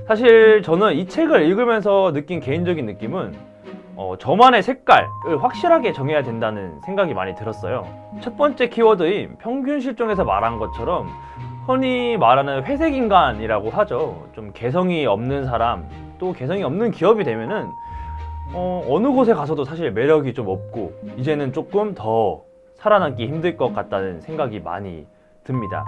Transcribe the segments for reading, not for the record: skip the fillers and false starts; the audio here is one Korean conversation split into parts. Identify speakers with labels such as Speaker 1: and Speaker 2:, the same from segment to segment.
Speaker 1: 사실 저는 이 책을 읽으면서 느낀 개인적인 느낌은 저만의 색깔을 확실하게 정해야 된다는 생각이 많이 들었어요. 첫 번째 키워드인 평균 실종에서 말한 것처럼 흔히 말하는 회색 인간이라고 하죠. 좀 개성이 없는 사람, 또 개성이 없는 기업이 되면은 어느 곳에 가서도 사실 매력이 좀 없고 이제는 조금 더 살아남기 힘들 것 같다는 생각이 많이 듭니다.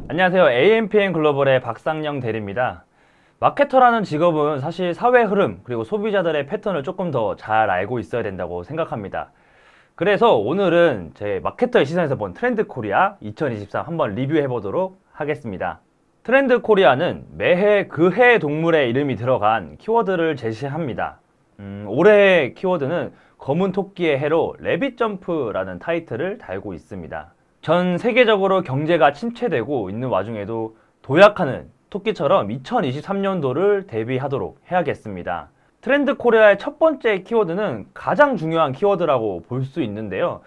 Speaker 1: 안녕하세요. AMPN 글로벌의 박상영 대리입니다. 마케터라는 직업은 사실 사회 흐름 그리고 소비자들의 패턴을 조금 더 잘 알고 있어야 된다고 생각합니다. 그래서 오늘은 제 마케터의 시선에서 본 트렌드 코리아 2023 한번 리뷰해 보도록 하겠습니다. 트렌드 코리아는 매해 그 해 동물의 이름이 들어간 키워드를 제시합니다. 올해의 키워드는 검은 토끼의 해로 레빗 점프라는 타이틀을 달고 있습니다. 전 세계적으로 경제가 침체되고 있는 와중에도 도약하는 토끼처럼 2023년도를 대비하도록 해야겠습니다. 트렌드 코리아의 첫 번째 키워드는 가장 중요한 키워드라고 볼 수 있는데요.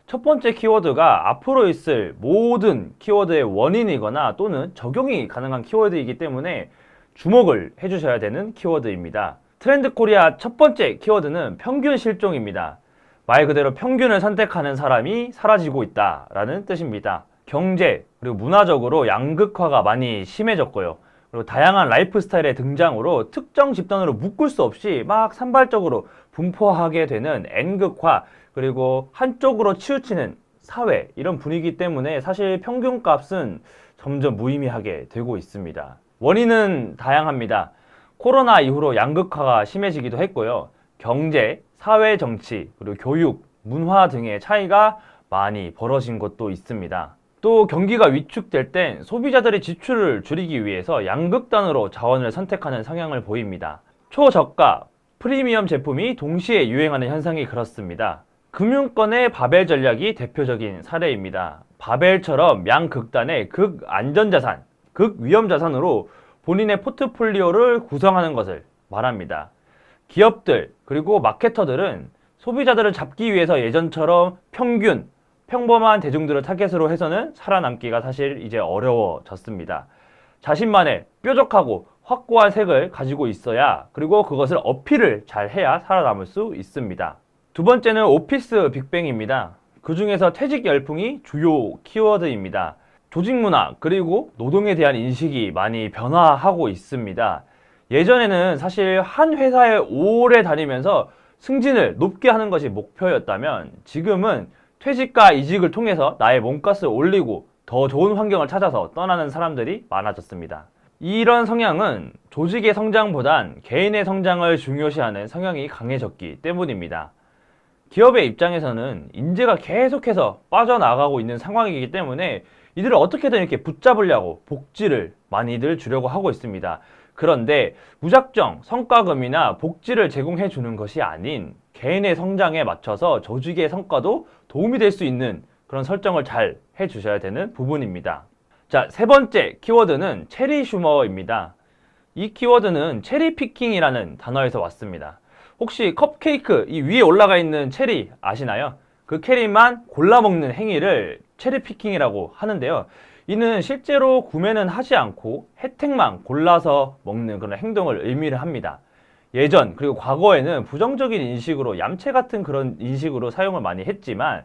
Speaker 1: 첫 번째 키워드가 앞으로 있을 모든 키워드의 원인이거나 또는 적용이 가능한 키워드이기 때문에 주목을 해주셔야 되는 키워드입니다. 트렌드 코리아 첫 번째 키워드는 평균 실종입니다. 말 그대로 평균을 선택하는 사람이 사라지고 있다라는 뜻입니다. 경제 그리고 문화적으로 양극화가 많이 심해졌고요. 그리고 다양한 라이프 스타일의 등장으로 특정 집단으로 묶을 수 없이 막 산발적으로 분포하게 되는 N극화 그리고 한쪽으로 치우치는 사회 이런 분위기 때문에 사실 평균값은 점점 무의미하게 되고 있습니다. 원인은 다양합니다. 코로나 이후로 양극화가 심해지기도 했고요. 경제, 사회, 정치, 그리고 교육, 문화 등의 차이가 많이 벌어진 것도 있습니다. 또 경기가 위축될 땐 소비자들의 지출을 줄이기 위해서 양극단으로 자원을 선택하는 성향을 보입니다. 초저가, 프리미엄 제품이 동시에 유행하는 현상이 그렇습니다. 금융권의 바벨 전략이 대표적인 사례입니다. 바벨처럼 양극단의 극안전자산, 극위험자산으로 본인의 포트폴리오를 구성하는 것을 말합니다. 기업들 그리고 마케터들은 소비자들을 잡기 위해서 예전처럼 평범한 대중들을 타겟으로 해서는 살아남기가 사실 이제 어려워졌습니다. 자신만의 뾰족하고 확고한 색을 가지고 있어야 그리고 그것을 어필을 잘 해야 살아남을 수 있습니다. 두 번째는 오피스 빅뱅입니다. 그 중에서 퇴직 열풍이 주요 키워드입니다. 조직 문화 그리고 노동에 대한 인식이 많이 변화하고 있습니다. 예전에는 사실 한 회사에 오래 다니면서 승진을 높게 하는 것이 목표였다면 지금은 퇴직과 이직을 통해서 나의 몸값을 올리고 더 좋은 환경을 찾아서 떠나는 사람들이 많아졌습니다. 이런 성향은 조직의 성장보단 개인의 성장을 중요시하는 성향이 강해졌기 때문입니다. 기업의 입장에서는 인재가 계속해서 빠져나가고 있는 상황이기 때문에 이들을 어떻게든 이렇게 붙잡으려고 복지를 많이들 주려고 하고 있습니다. 그런데 무작정 성과금이나 복지를 제공해 주는 것이 아닌 개인의 성장에 맞춰서 조직의 성과도 도움이 될 수 있는 그런 설정을 잘 해주셔야 되는 부분입니다. 자, 세 번째 키워드는 체리 슈머입니다. 이 키워드는 체리 피킹이라는 단어에서 왔습니다. 혹시 컵케이크 이 위에 올라가 있는 체리 아시나요? 그 체리만 골라 먹는 행위를 체리 피킹이라고 하는데요. 이는 실제로 구매는 하지 않고 혜택만 골라서 먹는 그런 행동을 의미를 합니다. 예전 그리고 과거에는 부정적인 인식으로 얌체 같은 그런 인식으로 사용을 많이 했지만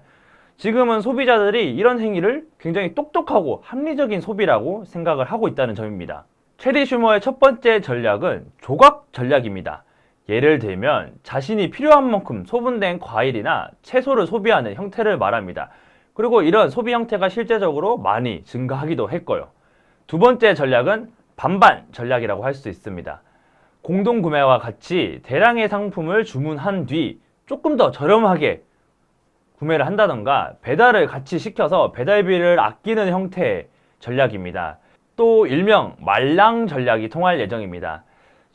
Speaker 1: 지금은 소비자들이 이런 행위를 굉장히 똑똑하고 합리적인 소비라고 생각을 하고 있다는 점입니다. 체리 슈머의 첫 번째 전략은 조각 전략입니다. 예를 들면 자신이 필요한 만큼 소분된 과일이나 채소를 소비하는 형태를 말합니다. 그리고 이런 소비 형태가 실제적으로 많이 증가하기도 했고요. 두 번째 전략은 반반 전략이라고 할 수 있습니다. 공동구매와 같이 대량의 상품을 주문한 뒤 조금 더 저렴하게 구매를 한다던가 배달을 같이 시켜서 배달비를 아끼는 형태의 전략입니다. 또 일명 말랑 전략이 통할 예정입니다.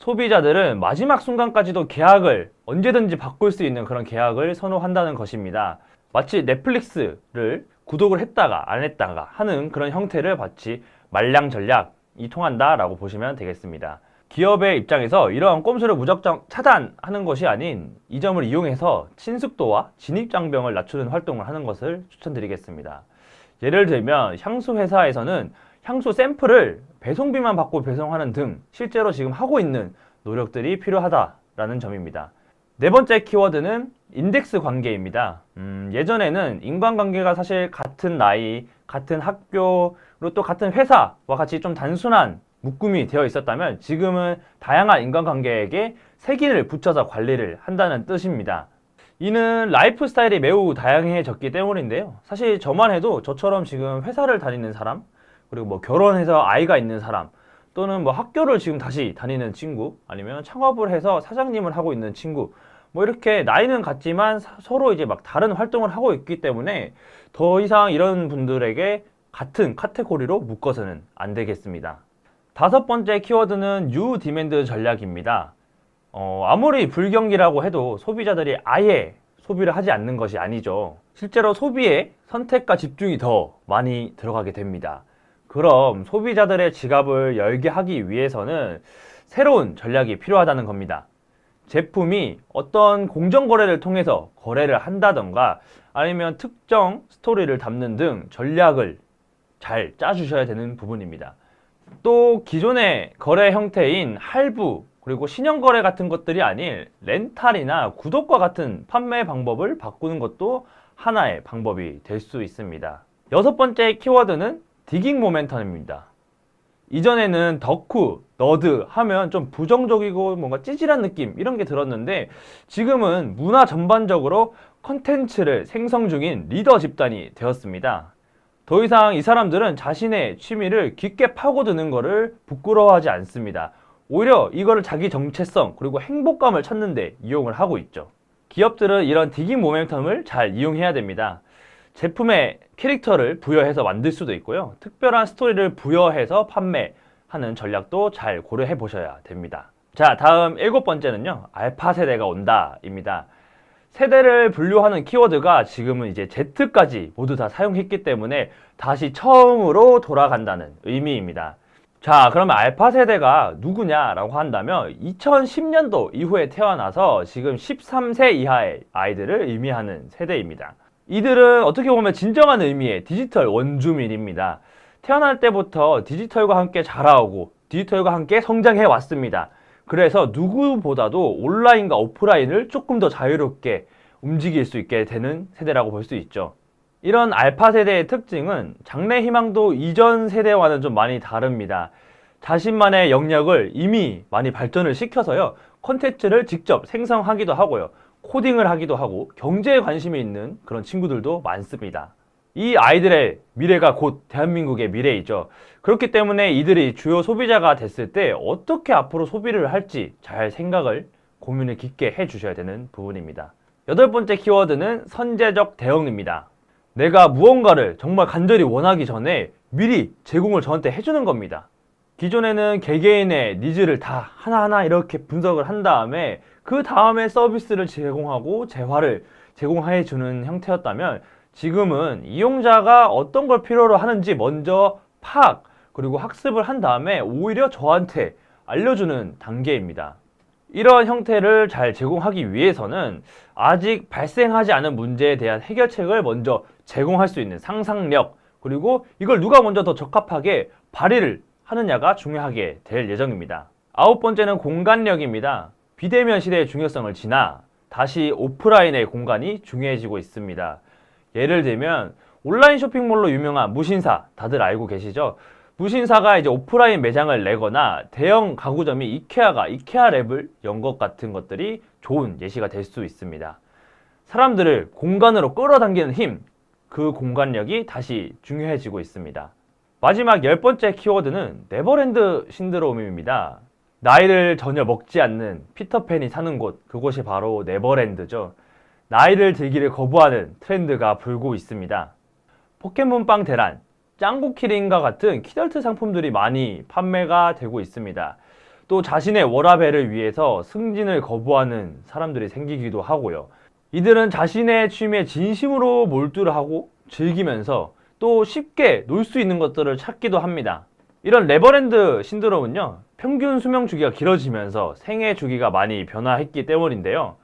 Speaker 1: 소비자들은 마지막 순간까지도 계약을 언제든지 바꿀 수 있는 그런 계약을 선호한다는 것입니다. 마치 넷플릭스를 구독을 했다가 안 했다가 하는 그런 형태를 마치 말량 전략이 통한다라고 보시면 되겠습니다. 기업의 입장에서 이러한 꼼수를 무작정 차단하는 것이 아닌 이 점을 이용해서 친숙도와 진입장벽을 낮추는 활동을 하는 것을 추천드리겠습니다. 예를 들면 향수 회사에서는 향수 샘플을 배송비만 받고 배송하는 등 실제로 지금 하고 있는 노력들이 필요하다라는 점입니다. 네 번째 키워드는 인덱스 관계입니다. 예전에는 인간관계가 사실 같은 나이, 같은 학교, 그리고 또 같은 회사와 같이 좀 단순한 묶음이 되어 있었다면 지금은 다양한 인간관계에게 색인을 붙여서 관리를 한다는 뜻입니다. 이는 라이프 스타일이 매우 다양해졌기 때문인데요. 사실 저만 해도 저처럼 지금 회사를 다니는 사람, 그리고 뭐 결혼해서 아이가 있는 사람, 또는 뭐 학교를 지금 다시 다니는 친구, 아니면 창업을 해서 사장님을 하고 있는 친구, 뭐 이렇게 나이는 같지만 서로 이제 막 다른 활동을 하고 있기 때문에 더 이상 이런 분들에게 같은 카테고리로 묶어서는 안 되겠습니다. 다섯 번째 키워드는 뉴 디맨드 전략입니다. 아무리 불경기라고 해도 소비자들이 아예 소비를 하지 않는 것이 아니죠. 실제로 소비에 선택과 집중이 더 많이 들어가게 됩니다. 그럼 소비자들의 지갑을 열게 하기 위해서는 새로운 전략이 필요하다는 겁니다. 제품이 어떤 공정거래를 통해서 거래를 한다던가 아니면 특정 스토리를 담는 등 전략을 잘 짜주셔야 되는 부분입니다. 또 기존의 거래 형태인 할부 그리고 신형거래 같은 것들이 아닌 렌탈이나 구독과 같은 판매 방법을 바꾸는 것도 하나의 방법이 될 수 있습니다. 여섯 번째 키워드는 디깅 모멘텀입니다. 이전에는 덕후, 너드 하면 좀 부정적이고 뭔가 찌질한 느낌 이런 게 들었는데 지금은 문화 전반적으로 컨텐츠를 생성 중인 리더 집단이 되었습니다. 더 이상 이 사람들은 자신의 취미를 깊게 파고드는 것을 부끄러워하지 않습니다. 오히려 이거를 자기 정체성 그리고 행복감을 찾는 데 이용을 하고 있죠. 기업들은 이런 디깅 모멘텀을 잘 이용해야 됩니다. 제품에 캐릭터를 부여해서 만들 수도 있고요. 특별한 스토리를 부여해서 판매하는 전략도 잘 고려해 보셔야 됩니다. 자, 다음 일곱 번째는요. 알파 세대가 온다입니다. 세대를 분류하는 키워드가 지금은 이제 Z까지 모두 다 사용했기 때문에 다시 처음으로 돌아간다는 의미입니다. 자, 그러면 알파 세대가 누구냐라고 한다면 2010년도 이후에 태어나서 지금 13세 이하의 아이들을 의미하는 세대입니다. 이들은 어떻게 보면 진정한 의미의 디지털 원주민입니다. 태어날 때부터 디지털과 함께 자라오고 디지털과 함께 성장해 왔습니다. 그래서 누구보다도 온라인과 오프라인을 조금 더 자유롭게 움직일 수 있게 되는 세대라고 볼 수 있죠. 이런 알파 세대의 특징은 장래 희망도 이전 세대와는 좀 많이 다릅니다. 자신만의 영역을 이미 많이 발전을 시켜서요. 콘텐츠를 직접 생성하기도 하고요. 코딩을 하기도 하고 경제에 관심이 있는 그런 친구들도 많습니다. 이 아이들의 미래가 곧 대한민국의 미래이죠. 그렇기 때문에 이들이 주요 소비자가 됐을 때 어떻게 앞으로 소비를 할지 잘 생각을 고민을 깊게 해주셔야 되는 부분입니다. 여덟 번째 키워드는 선제적 대응입니다. 내가 무언가를 정말 간절히 원하기 전에 미리 제공을 저한테 해주는 겁니다. 기존에는 개개인의 니즈를 다 하나하나 이렇게 분석을 한 다음에 그 다음에 서비스를 제공하고 재화를 제공해 주는 형태였다면 지금은 이용자가 어떤 걸 필요로 하는지 먼저 파악 그리고 학습을 한 다음에 오히려 저한테 알려주는 단계입니다. 이런 형태를 잘 제공하기 위해서는 아직 발생하지 않은 문제에 대한 해결책을 먼저 제공할 수 있는 상상력 그리고 이걸 누가 먼저 더 적합하게 발휘를 하느냐가 중요하게 될 예정입니다. 아홉 번째는 공간력입니다. 비대면 시대의 중요성을 지나 다시 오프라인의 공간이 중요해지고 있습니다. 예를 들면 온라인 쇼핑몰로 유명한 무신사 다들 알고 계시죠? 무신사가 이제 오프라인 매장을 내거나 대형 가구점이 이케아가 이케아랩을 연 것 같은 것들이 좋은 예시가 될 수 있습니다. 사람들을 공간으로 끌어당기는 힘, 그 공간력이 다시 중요해지고 있습니다. 마지막 열 번째 키워드는 네버랜드 신드롬입니다. 나이를 전혀 먹지 않는 피터팬이 사는 곳, 그곳이 바로 네버랜드죠. 나이를 들기를 거부하는 트렌드가 불고 있습니다. 포켓몬빵 대란, 짱구 키링과 같은 키덜트 상품들이 많이 판매가 되고 있습니다. 또 자신의 워라밸을 위해서 승진을 거부하는 사람들이 생기기도 하고요. 이들은 자신의 취미에 진심으로 몰두를 하고 즐기면서 또 쉽게 놀 수 있는 것들을 찾기도 합니다. 이런 네버랜드 신드롬은요, 평균 수명 주기가 길어지면서 생애 주기가 많이 변화했기 때문인데요.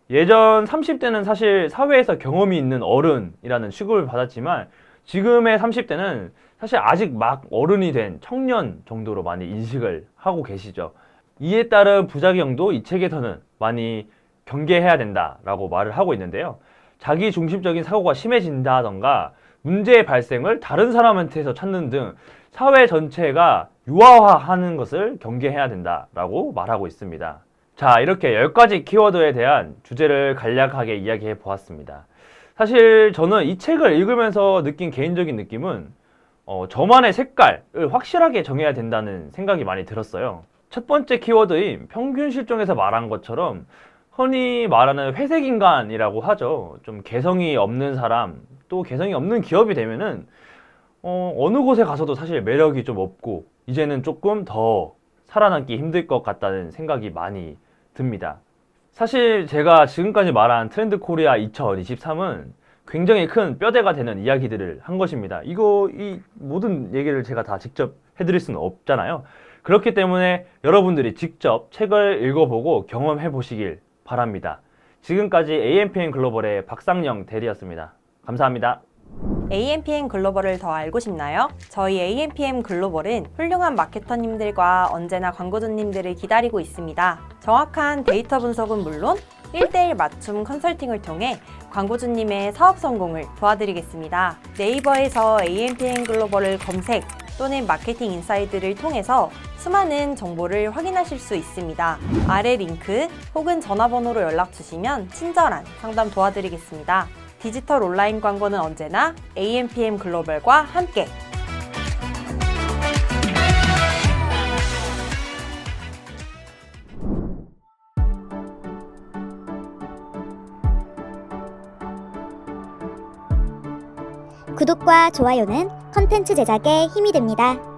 Speaker 1: 예전 30대는 사실 사회에서 경험이 있는 어른이라는 취급을 받았지만 지금의 30대는 사실 아직 막 어른이 된 청년 정도로 많이 인식을 하고 계시죠. 이에 따른 부작용도 이 책에서는 많이 경계해야 된다라고 말을 하고 있는데요. 자기 중심적인 사고가 심해진다던가 문제의 발생을 다른 사람한테서 찾는 등 사회 전체가 유아화하는 것을 경계해야 된다라고 말하고 있습니다. 자, 이렇게 10가지 키워드에 대한 주제를 간략하게 이야기해 보았습니다. 사실 저는 이 책을 읽으면서 느낀 개인적인 느낌은 저만의 색깔을 확실하게 정해야 된다는 생각이 많이 들었어요. 첫 번째 키워드인 평균 실종에서 말한 것처럼 흔히 말하는 회색 인간이라고 하죠. 좀 개성이 없는 사람, 또 개성이 없는 기업이 되면은 어느 곳에 가서도 사실 매력이 좀 없고 이제는 조금 더 살아남기 힘들 것 같다는 생각이 많이 듭니다. 사실 제가 지금까지 말한 트렌드 코리아 2023은 굉장히 큰 뼈대가 되는 이야기들을 한 것입니다. 이 모든 얘기를 제가 다 직접 해드릴 수는 없잖아요. 그렇기 때문에 여러분들이 직접 책을 읽어보고 경험해 보시길 바랍니다. 지금까지 AMPN 글로벌의 박상영 대리였습니다. 감사합니다.
Speaker 2: AMPM 글로벌을 더 알고 싶나요? 저희 AMPM 글로벌은 훌륭한 마케터님들과 언제나 광고주님들을 기다리고 있습니다. 정확한 데이터 분석은 물론 1:1 맞춤 컨설팅을 통해 광고주님의 사업 성공을 도와드리겠습니다. 네이버에서 AMPM 글로벌을 검색 또는 마케팅 인사이드를 통해서 수많은 정보를 확인하실 수 있습니다. 아래 링크 혹은 전화번호로 연락 주시면 친절한 상담 도와드리겠습니다. 디지털 온라인 광고는 언제나 AMPM 글로벌과 함께.
Speaker 3: 구독과 좋아요는 컨텐츠 제작에 힘이 됩니다.